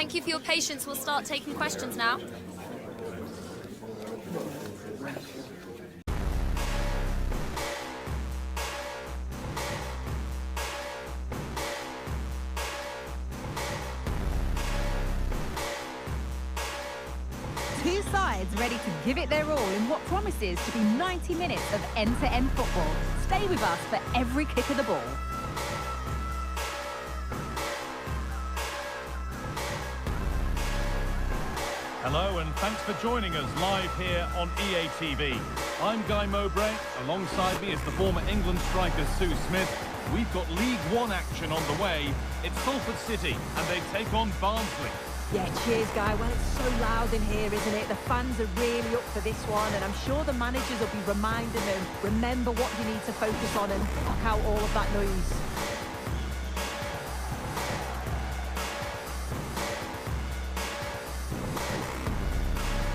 Thank you for your patience. We'll start taking questions now. Two sides ready to give it their all in what promises to be 90 minutes of end-to-end football. Stay with us for every kick of the ball. Hello and thanks for joining us live here on EA TV. I'm Guy Mowbray. Alongside me is the former England striker Sue Smith. We've got League One action on the way. It's Salford City and they take on Barnsley. Yeah, cheers, Guy. Well, it's so loud in here, isn't it? The fans are really up for this one, and I'm sure the managers will be reminding them, remember what you need to focus on and block out all of that noise.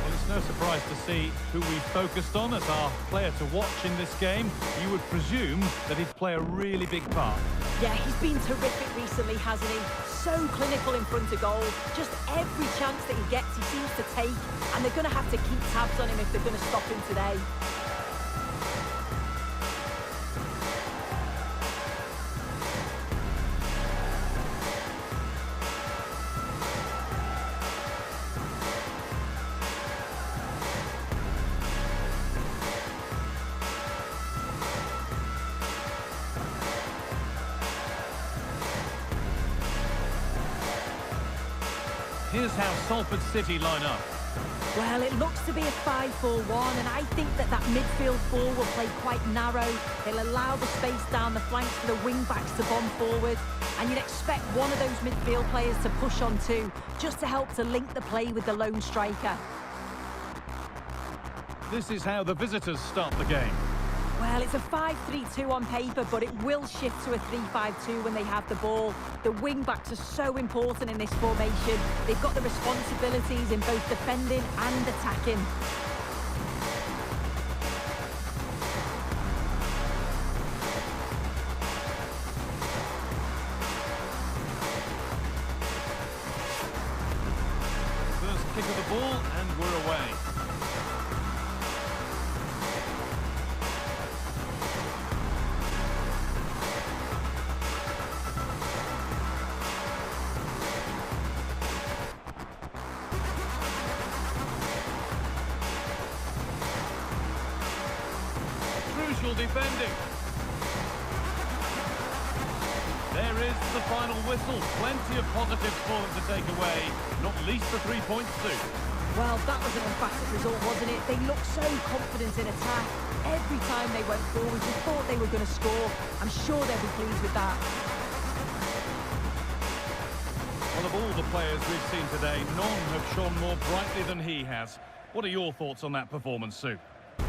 Well, it's no surprise to see who we focused on as our player to watch in this game. You would presume that he'd play a really big part. Yeah, he's been terrific recently, hasn't he? So clinical in front of goal. Just every chance that he gets, he seems to take. And they're going to have to keep tabs on him if they're going to stop him today. Here's how Salford City line up. Well, it looks to be a 5-4-1, and I think that midfield four will play quite narrow. They'll allow the space down the flanks for the wing-backs to bomb forward, and you'd expect one of those midfield players to push on too, just to help to link the play with the lone striker. This is how the visitors start the game. Well, it's a 5-3-2 on paper, but it will shift to a 3-5-2 when they have the ball. The wing-backs are so important in this formation. They've got the responsibilities in both defending and attacking. First kick of the ball, and we're away. Crucial defending. There is the final whistle. Plenty of positives for them to take away, not least the 3 points too. Well, that was an emphatic result, wasn't it? They looked so confident in attack. Every time they went forward, we thought they were going to score. I'm sure they'll be pleased with that. Well, of all the players we've seen today, none have shone more brightly than he has. What are your thoughts on that performance, Sue?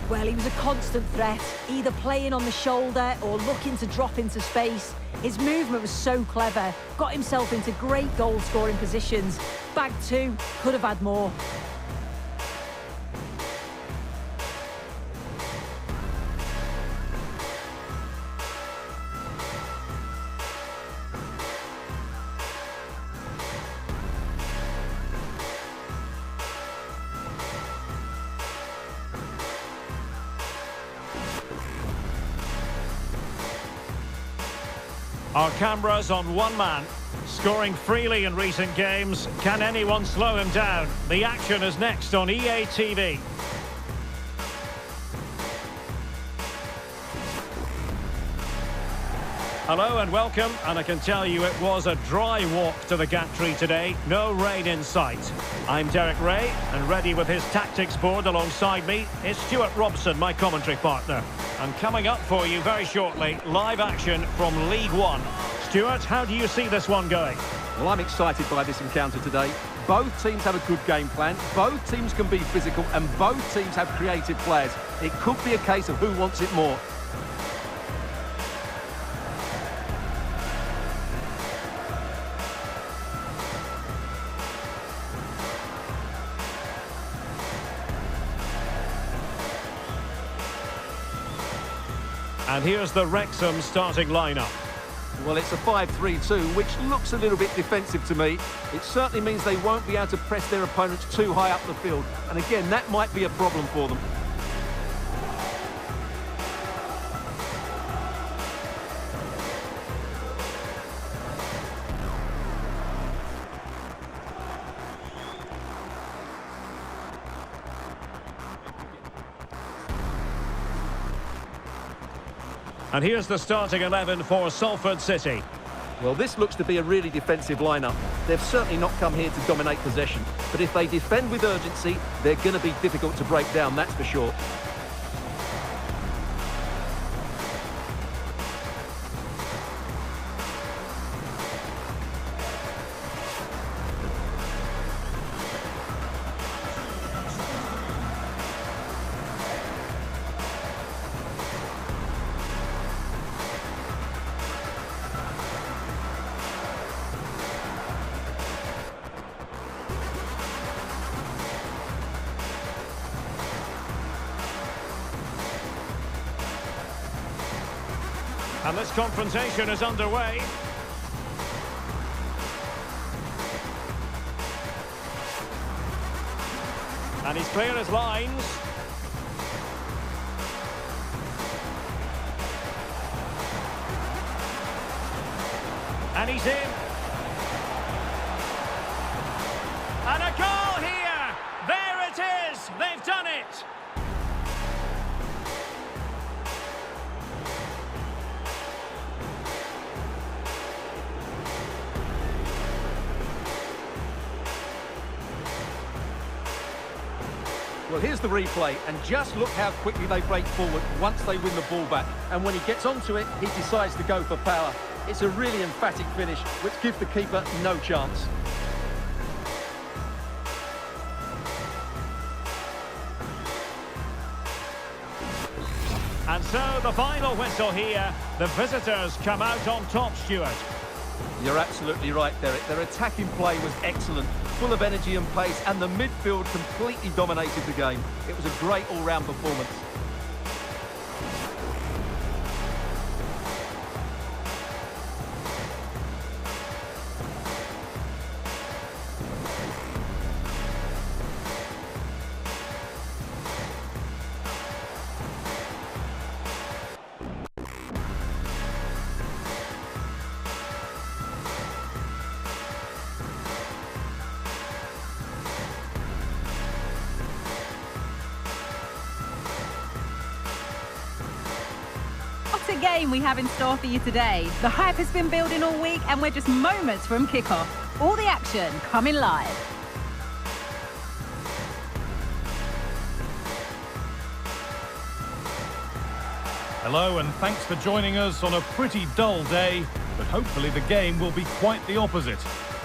Well, he was a constant threat, either playing on the shoulder or looking to drop into space. His movement was so clever, got himself into great goal-scoring positions. Bag two, could have had more. Our cameras on one man, scoring freely in recent games. Can anyone slow him down? The action is next on EA TV. Hello and welcome, and I can tell you it was a dry walk to the gantry today, no rain in sight. I'm Derek Ray, and ready with his tactics board alongside me is Stuart Robson, my commentary partner. And coming up for you very shortly, live action from League One. Stuart, how do you see this one going? Well, I'm excited by this encounter today. Both teams have a good game plan, both teams can be physical, and both teams have creative players. It could be a case of who wants it more. And here's the Wrexham starting lineup. Well, it's a 5-3-2, which looks a little bit defensive to me. It certainly means they won't be able to press their opponents too high up the field. And again, that might be a problem for them. And here's the starting 11 for Salford City. Well, this looks to be a really defensive lineup. They've certainly not come here to dominate possession. But if they defend with urgency, they're going to be difficult to break down, that's for sure. And this confrontation is underway. And he's clear his lines. And he's in. And a goal here! There it is! They've done it! Well, here's the replay, and just look how quickly they break forward once they win the ball back. And when he gets onto it, he decides to go for power. It's a really emphatic finish, which gives the keeper no chance. And so the final whistle here. The visitors come out on top, Stuart. You're absolutely right, Derek. Their attacking play was excellent, full of energy and pace, and the midfield completely dominated the game. It was a great all-round performance. What a game we have in store for you today. The hype has been building all week and we're just moments from kickoff. All the action coming live. Hello and thanks for joining us on a pretty dull day, but hopefully the game will be quite the opposite.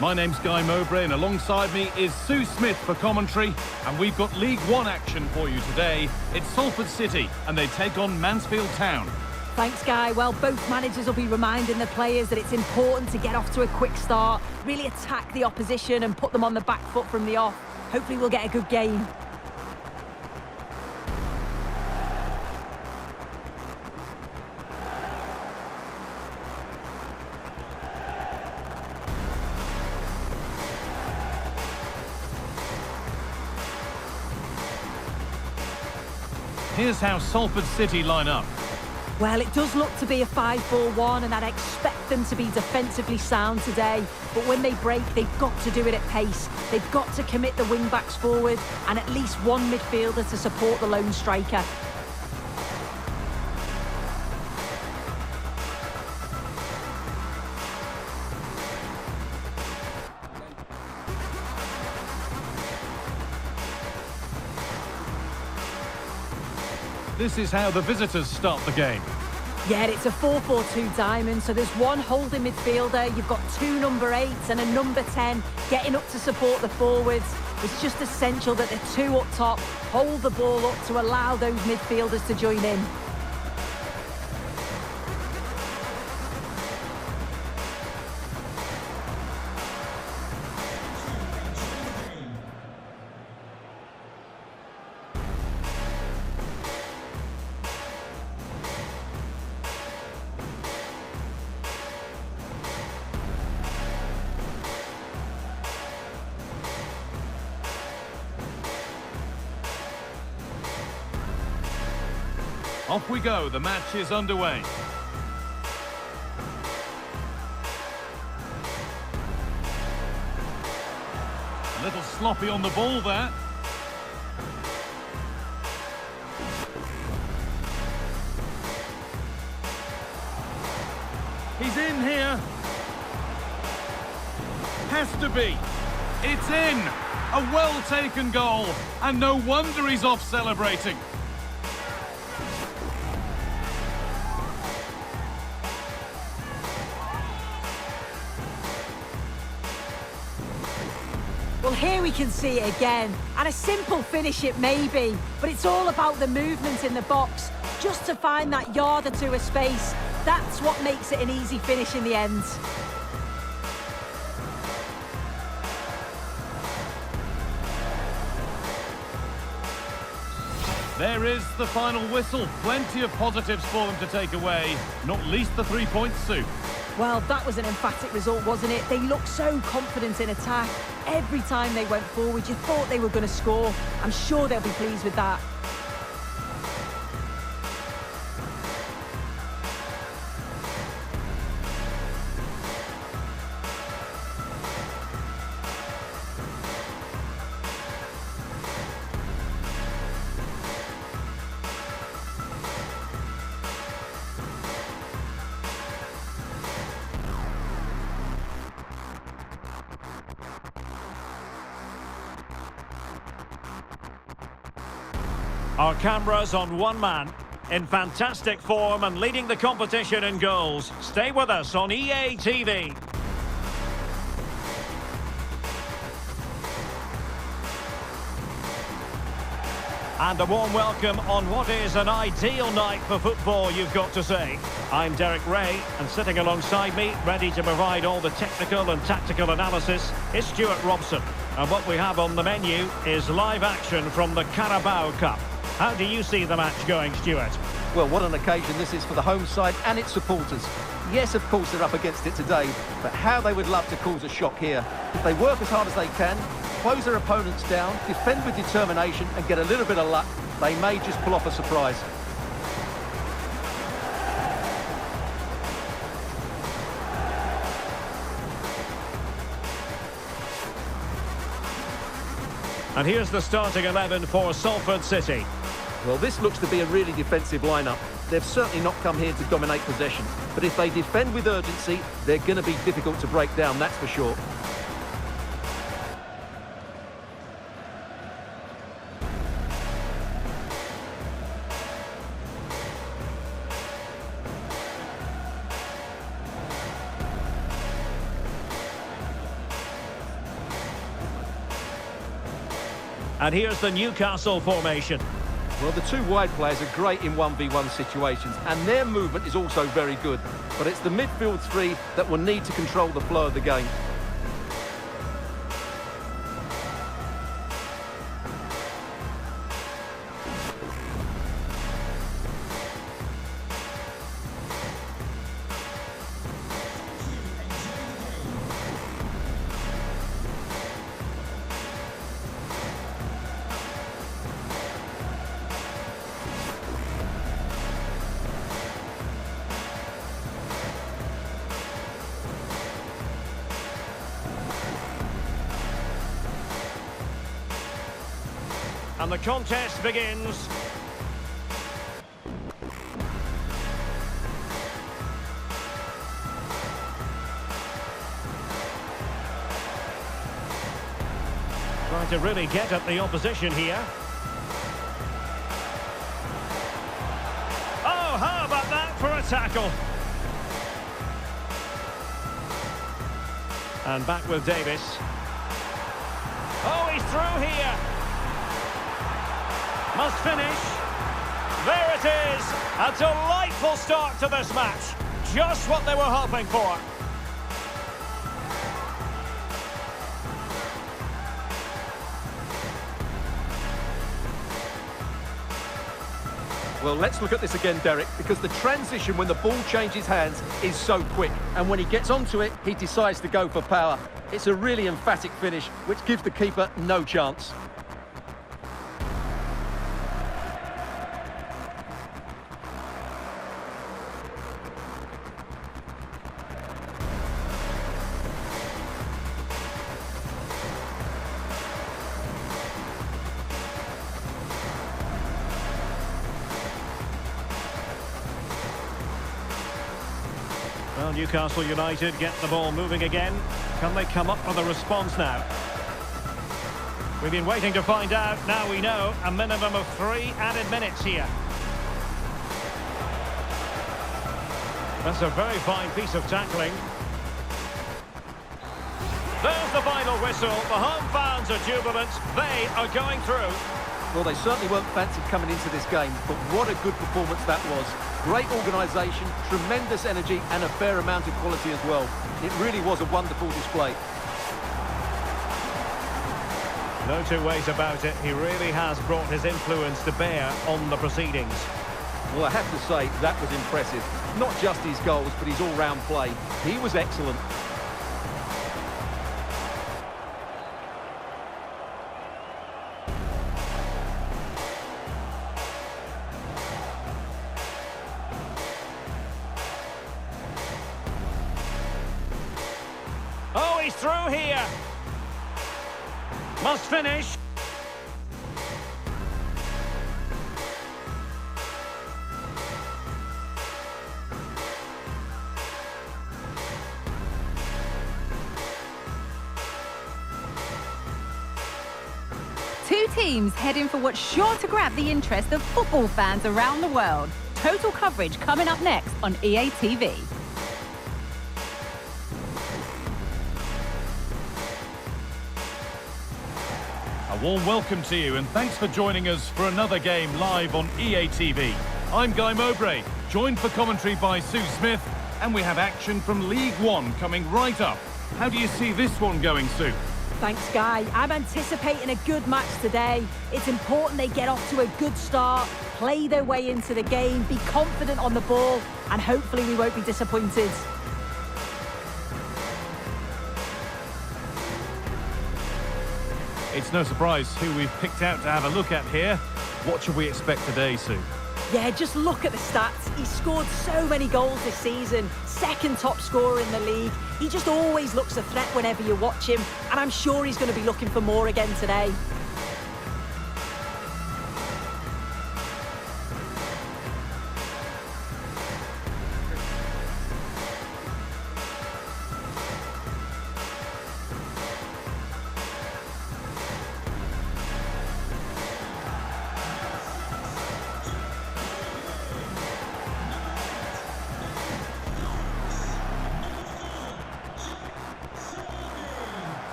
My name's Guy Mowbray and alongside me is Sue Smith for commentary, and we've got League One action for you today. It's Salford City and they take on Mansfield Town. Thanks, Guy. Well, both managers will be reminding the players that it's important to get off to a quick start, really attack the opposition and put them on the back foot from the off. Hopefully we'll get a good game. Here's how Salford City line up. Well, it does look to be a 5-4-1 and I'd expect them to be defensively sound today. But when they break, they've got to do it at pace. They've got to commit the wing-backs forward and at least one midfielder to support the lone striker. This is how the visitors start the game. Yeah, it's a 4-4-2 diamond, so there's one holding midfielder, you've got two number 8s and a number 10 getting up to support the forwards. It's just essential that the two up top hold the ball up to allow those midfielders to join in. Off we go, the match is underway. A little sloppy on the ball there. He's in here. Has to be. It's in. A well-taken goal. And no wonder he's off celebrating. Well, here we can see it again, and a simple finish it may be, but it's all about the movement in the box, just to find that yard or two of space. That's what makes it an easy finish in the end. There is the final whistle. Plenty of positives for them to take away, not least the 3 points, Sue. Well, that was an emphatic result, wasn't it? They looked so confident in attack. Every time they went forward, you thought they were going to score. I'm sure they'll be pleased with that. Our cameras on one man, in fantastic form and leading the competition in goals. Stay with us on EA TV. And a warm welcome on what is an ideal night for football, you've got to say. I'm Derek Ray, and sitting alongside me, ready to provide all the technical and tactical analysis, is Stuart Robson. And what we have on the menu is live action from the Carabao Cup. How do you see the match going, Stuart? Well, what an occasion this is for the home side and its supporters. Yes, of course, they're up against it today, but how they would love to cause a shock here. If they work as hard as they can, close their opponents down, defend with determination and get a little bit of luck, they may just pull off a surprise. And here's the starting 11 for Salford City. Well, this looks to be a really defensive lineup. They've certainly not come here to dominate possession, but if they defend with urgency, they're going to be difficult to break down, that's for sure. And here's the Newcastle formation. Well, the two wide players are great in 1v1 situations, and their movement is also very good. But it's the midfield three that will need to control the flow of the game. And the contest begins. Trying to really get at the opposition here. Oh, how about that for a tackle? And back with Davis. Oh, he's through here. Must finish. There it is. A delightful start to this match. Just what they were hoping for. Well, let's look at this again, Derek, because the transition when the ball changes hands is so quick. And when he gets onto it, he decides to go for power. It's a really emphatic finish, which gives the keeper no chance. Well, Newcastle United get the ball moving again. Can they come up with a response now? We've been waiting to find out. Now we know. A minimum of 3 added minutes here. That's a very fine piece of tackling. There's the final whistle. The home fans are jubilant. They are going through. Well, they certainly weren't fancied coming into this game, but what a good performance that was. Great organisation, tremendous energy, and a fair amount of quality as well. It really was a wonderful display. No two ways about it. He really has brought his influence to bear on the proceedings. Well, I have to say, that was impressive. Not just his goals, but his all-round play. He was excellent. Oh, he's through here. Must finish. Two teams heading for what's sure to grab the interest of football fans around the world. Total coverage coming up next on EA TV. A warm welcome to you and thanks for joining us for another game live on EA TV. I'm Guy Mowbray, joined for commentary by Sue Smith, and we have action from League One coming right up. How do you see this one going, Sue? Thanks, Guy. I'm anticipating a good match today. It's important they get off to a good start, play their way into the game, be confident on the ball, and hopefully we won't be disappointed. It's no surprise who we've picked out to have a look at here. What should we expect today, Sue? Yeah, just look at the stats. He's scored so many goals this season. Second top scorer in the league. He just always looks a threat whenever you watch him. And I'm sure he's going to be looking for more again today.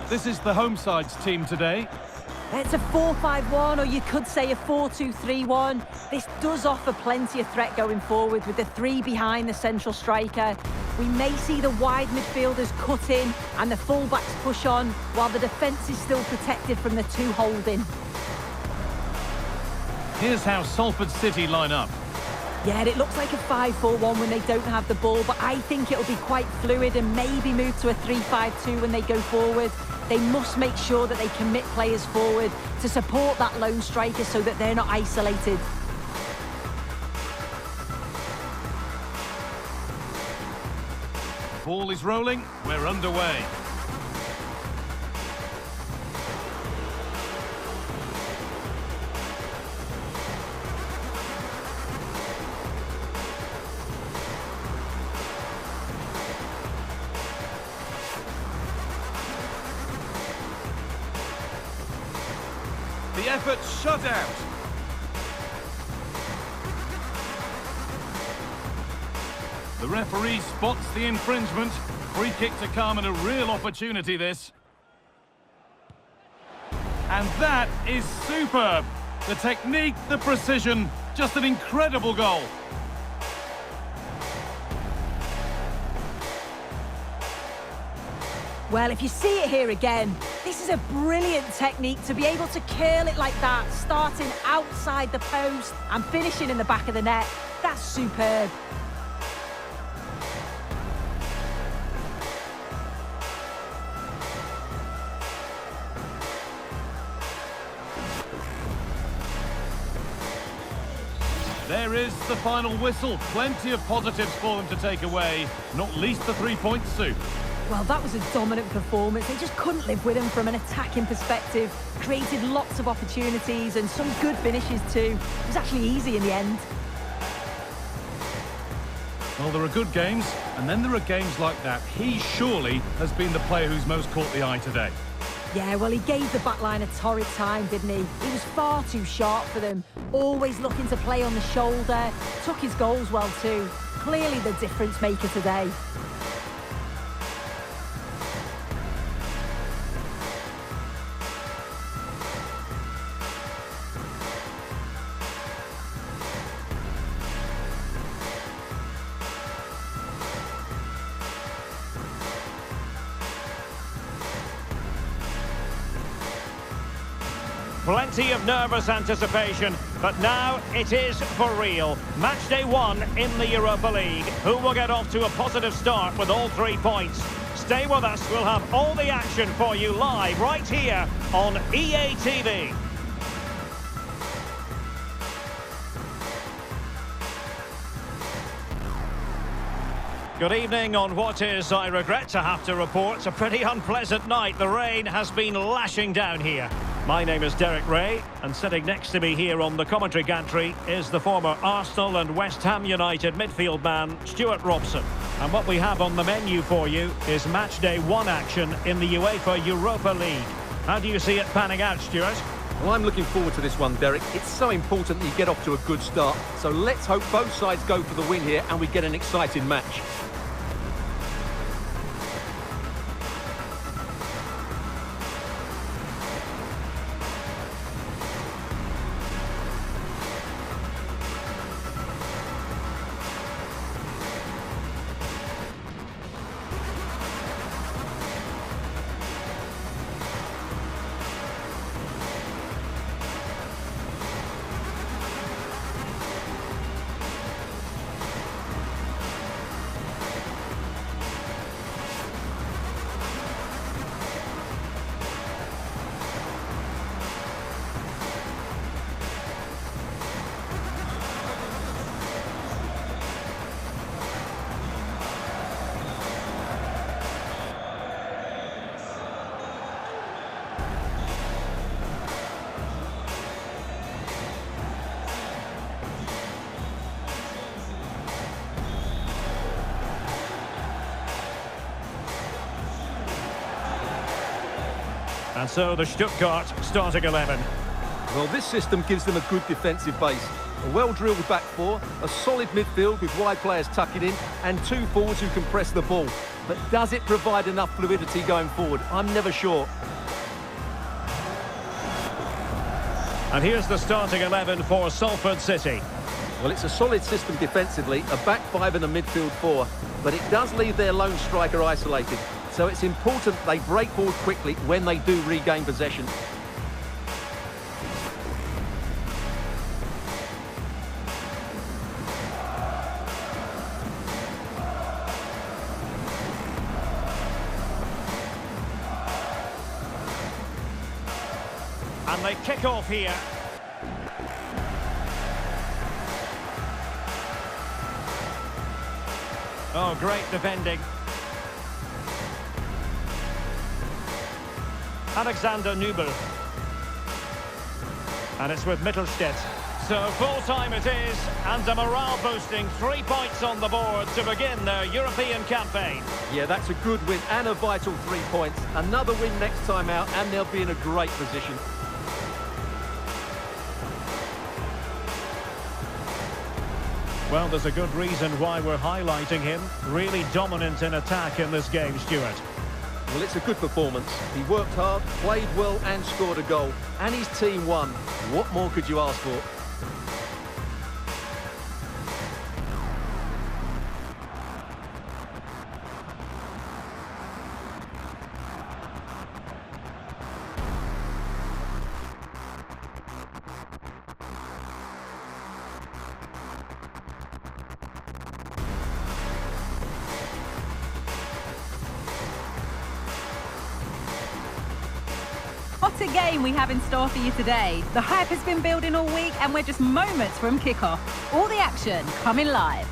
This is the home side's team today. It's a 4-5-1, or you could say a 4-2-3-1. This does offer plenty of threat going forward with the 3 behind the central striker. We may see the wide midfielders cut in and the full-backs push on, while the defence is still protected from the 2 holding. Here's how Salford City line up. Yeah, it looks like a 5-4-1 when they don't have the ball, but I think it'll be quite fluid and maybe move to a 3-5-2 when they go forward. They must make sure that they commit players forward to support that lone striker so that they're not isolated. Ball is rolling, we're underway. The effort shut out. The referee spots the infringement. Free kick to come and a real opportunity this. And that is superb. The technique, the precision, just an incredible goal. Well, if you see it here again, this is a brilliant technique to be able to curl it like that, starting outside the post and finishing in the back of the net. That's superb. There is the final whistle. Plenty of positives for them to take away, not least the 3 points, Sue. Well, that was a dominant performance. They just couldn't live with him from an attacking perspective. Created lots of opportunities and some good finishes too. It was actually easy in the end. Well, there are good games, and then there are games like that. He surely has been the player who's most caught the eye today. Yeah, well, he gave the backline a torrid time, didn't he? He was far too sharp for them, always looking to play on the shoulder, took his goals well too. Clearly the difference maker today. Plenty of nervous anticipation, but now it is for real. Match day 1 in the Europa League. Who will get off to a positive start with all 3 points? Stay with us, we'll have all the action for you live right here on EA TV. Good evening on what is, I regret to have to report, a pretty unpleasant night. The rain has been lashing down here. My name is Derek Ray, and sitting next to me here on the commentary gantry is the former Arsenal and West Ham United midfield man, Stuart Robson. And what we have on the menu for you is match day 1 action in the UEFA Europa League. How do you see it panning out, Stuart? Well, I'm looking forward to this one, Derek. It's so important that you get off to a good start. So let's hope both sides go for the win here and we get an exciting match. And so the Stuttgart starting 11. Well, this system gives them a good defensive base. A well-drilled back four, a solid midfield with wide players tucking in, and 2 forwards who can press the ball. But does it provide enough fluidity going forward? I'm never sure. And here's the starting 11 for Salford City. Well, it's a solid system defensively, a back 5 and a midfield 4, but it does leave their lone striker isolated. So it's important they break forward quickly when they do regain possession. And they kick off here. Oh, great defending. Alexander Nubel. And it's with Mittelstedt. So full-time it is, and a morale-boosting 3 points on the board to begin their European campaign. Yeah, that's a good win and a vital 3 points. Another win next time out, and they'll be in a great position. Well, there's a good reason why we're highlighting him. Really dominant in attack in this game, Stuart. Well, it's a good performance. He worked hard, played well and scored a goal. And his team won. What more could you ask for? What a game we have in store for you today. The hype has been building all week and we're just moments from kickoff. All the action coming live.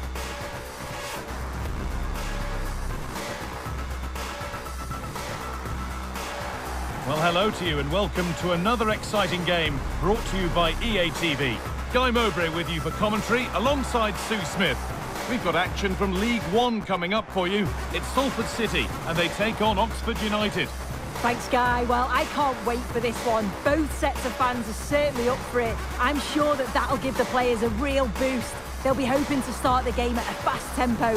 Well, hello to you and welcome to another exciting game brought to you by EA TV. Guy Mowbray with you for commentary alongside Sue Smith. We've got action from League One coming up for you. It's Salford City, and they take on Oxford United. Thanks, Guy. Well, I can't wait for this one. Both sets of fans are certainly up for it. I'm sure that that'll give the players a real boost. They'll be hoping to start the game at a fast tempo.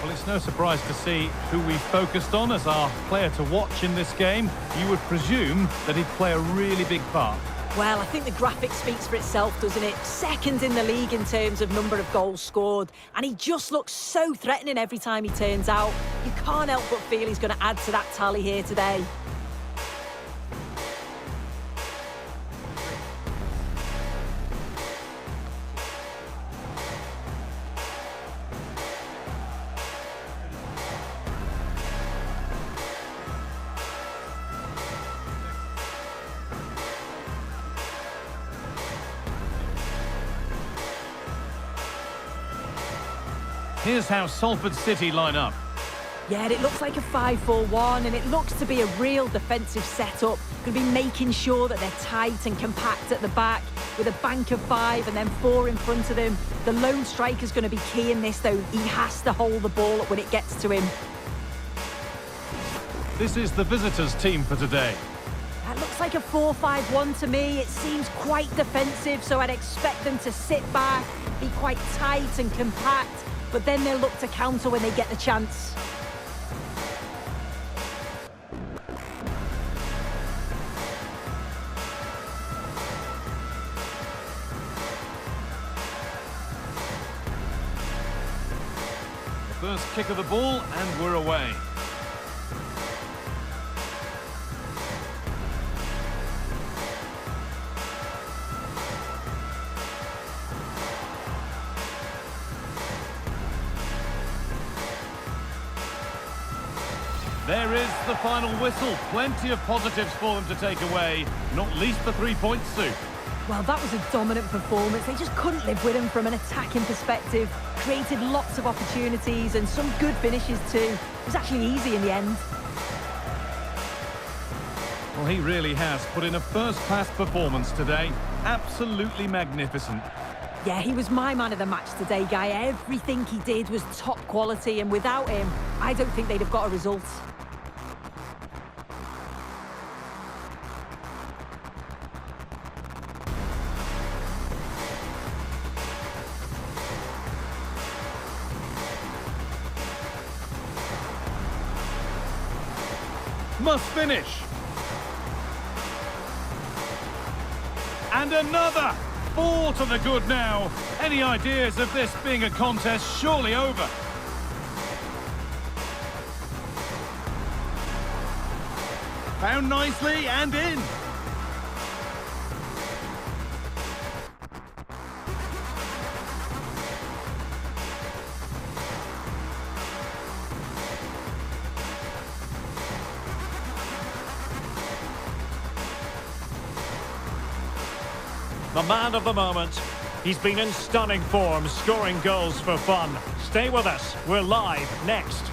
Well, it's no surprise to see who we focused on as our player to watch in this game. You would presume that he'd play a really big part. Well, I think the graphic speaks for itself, doesn't it? Second in the league in terms of number of goals scored. And he just looks so threatening every time he turns out. You can't help but feel he's going to add to that tally here today. Here's how Salford City line up. Yeah, it looks like a 5-4-1, and it looks to be a real defensive setup. Going to be making sure that they're tight and compact at the back, with a bank of 5 and then 4 in front of them. The lone striker's going to be key in this, though. He has to hold the ball up when it gets to him. This is the visitors' team for today. That looks like a 4-5-1 to me. It seems quite defensive, so I'd expect them to sit back, be quite tight and compact, but then they'll look to counter when they get the chance. The first kick of the ball, and we're away. There is the final whistle. Plenty of positives for them to take away, not least the 3 points, Sue. Well, that was a dominant performance. They just couldn't live with him from an attacking perspective. Created lots of opportunities and some good finishes too. It was actually easy in the end. Well, he really has put in a first-class performance today. Absolutely magnificent. Yeah, he was my man of the match today, Guy. Everything he did was top quality, and without him, I don't think they'd have got a result. Must finish. And another. 4 to the good now. Any ideas of this being a contest surely over? Found nicely and in. The man of the moment. He's been in stunning form, scoring goals for fun. Stay with us. We're live next.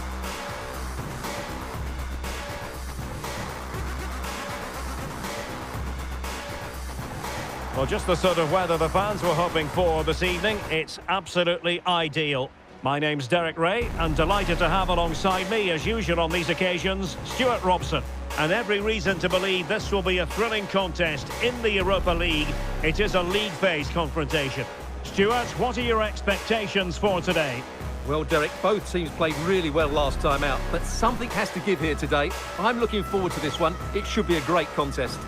Well, just the sort of weather the fans were hoping for this evening. It's absolutely ideal. My name's Derek Ray, and delighted to have alongside me, as usual on these occasions, Stuart Robson. And every reason to believe this will be a thrilling contest in the Europa League. It is a league phase confrontation. Stuart, what are your expectations for today? Well, Derek, both teams played really well last time out, but something has to give here today. I'm looking forward to this one. It should be a great contest.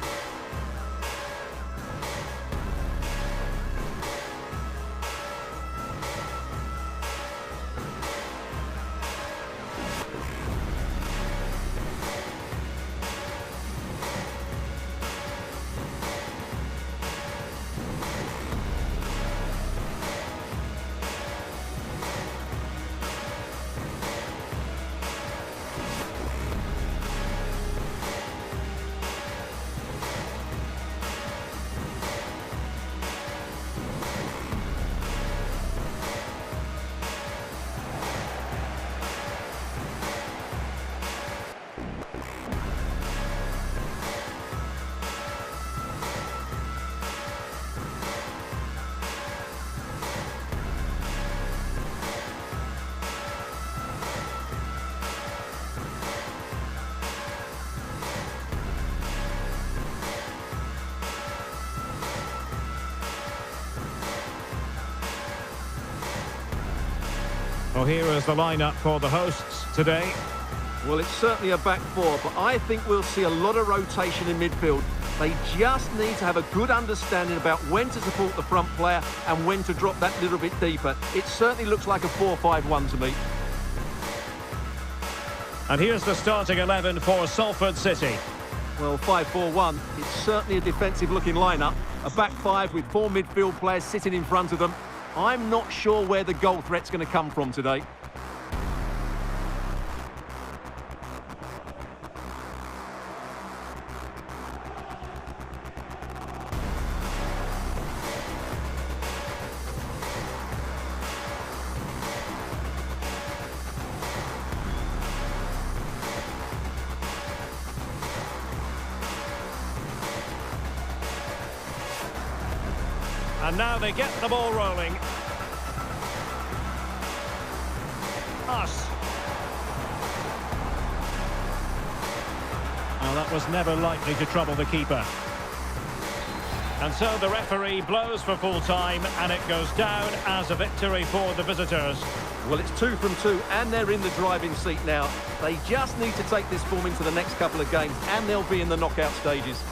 Well, here is the lineup for the hosts today. Well, it's certainly a back four, but I think we'll see a lot of rotation in midfield. They just need to have a good understanding about when to support the front player and when to drop that little bit deeper. It certainly looks like a 4-5-1 to me. And here's the starting 11 for Salford City. Well, 5-4-1, it's certainly a defensive-looking lineup. A back five with four midfield players sitting in front of them. I'm not sure where the goal threat's going to come from today. And now they get the ball rolling. Us. Well, that was never likely to trouble the keeper. And so the referee blows for full time, and it goes down as a victory for the visitors. Well, it's 2 from 2, and they're in the driving seat now. They just need to take this form into the next couple of games, and they'll be in the knockout stages.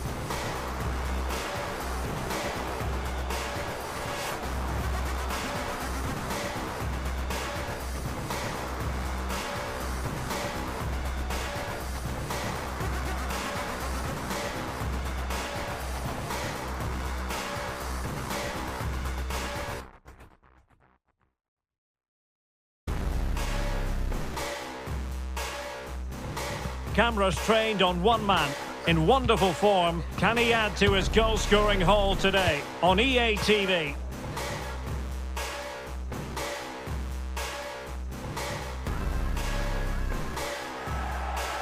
Cameras trained on one man. In wonderful form, can he add to his goal-scoring haul today on EA TV?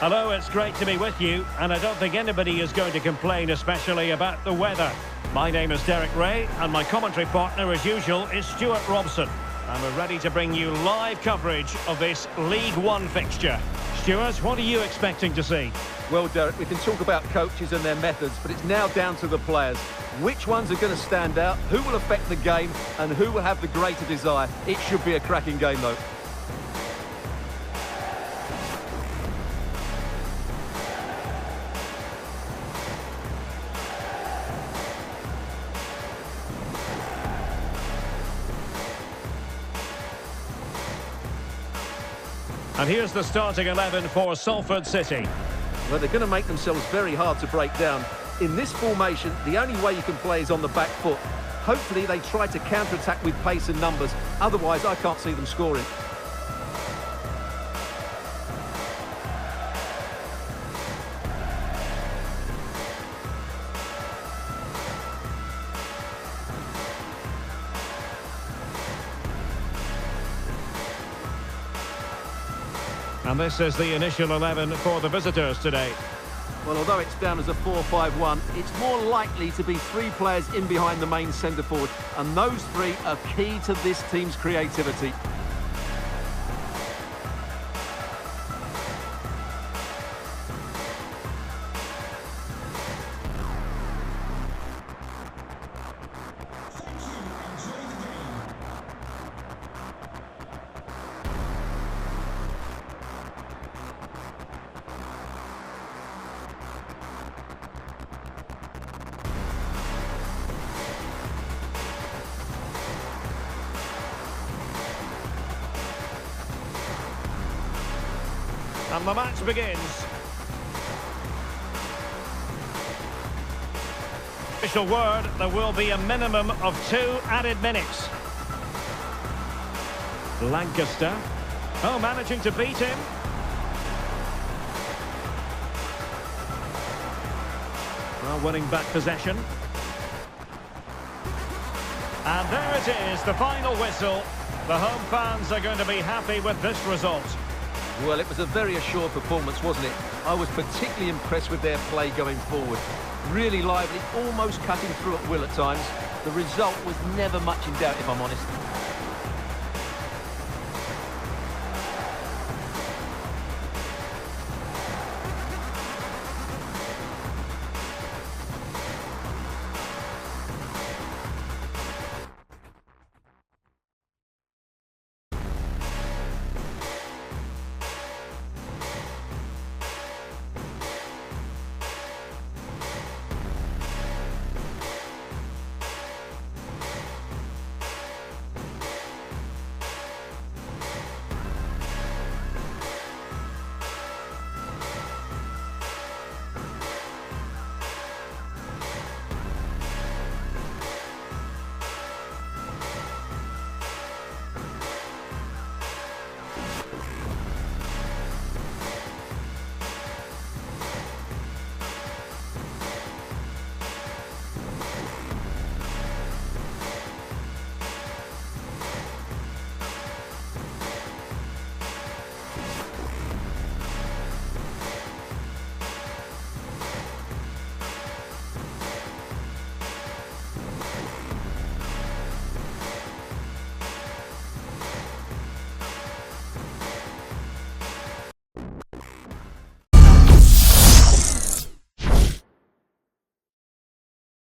Hello, it's great to be with you, and I don't think anybody is going to complain, especially about the weather. My name is Derek Ray, and my commentary partner, as usual, is Stuart Robson. And we're ready to bring you live coverage of this League One fixture. Stuart, what are you expecting to see? Well, Derek, we can talk about coaches and their methods, but it's now down to the players. Which ones are going to stand out, who will affect the game, and who will have the greater desire? It should be a cracking game, though. And here's the starting 11 for Salford City. Well, they're going to make themselves very hard to break down. In this formation, the only way you can play is on the back foot. Hopefully they try to counter-attack with pace and numbers. Otherwise, I can't see them scoring. And this is the initial 11 for the visitors today. Well, although it's down as a 4-5-1, it's more likely to be 3 players in behind the main centre forward, and those 3 are key to this team's creativity. And the match begins. Official word, there will be a minimum of 2 added minutes. Lancaster. Oh, managing to beat him. Well, winning back possession. And there it is, the final whistle. The home fans are going to be happy with this result. Well, it was a very assured performance, wasn't it? I was particularly impressed with their play going forward. Really lively, almost cutting through at will at times. The result was never much in doubt, if I'm honest.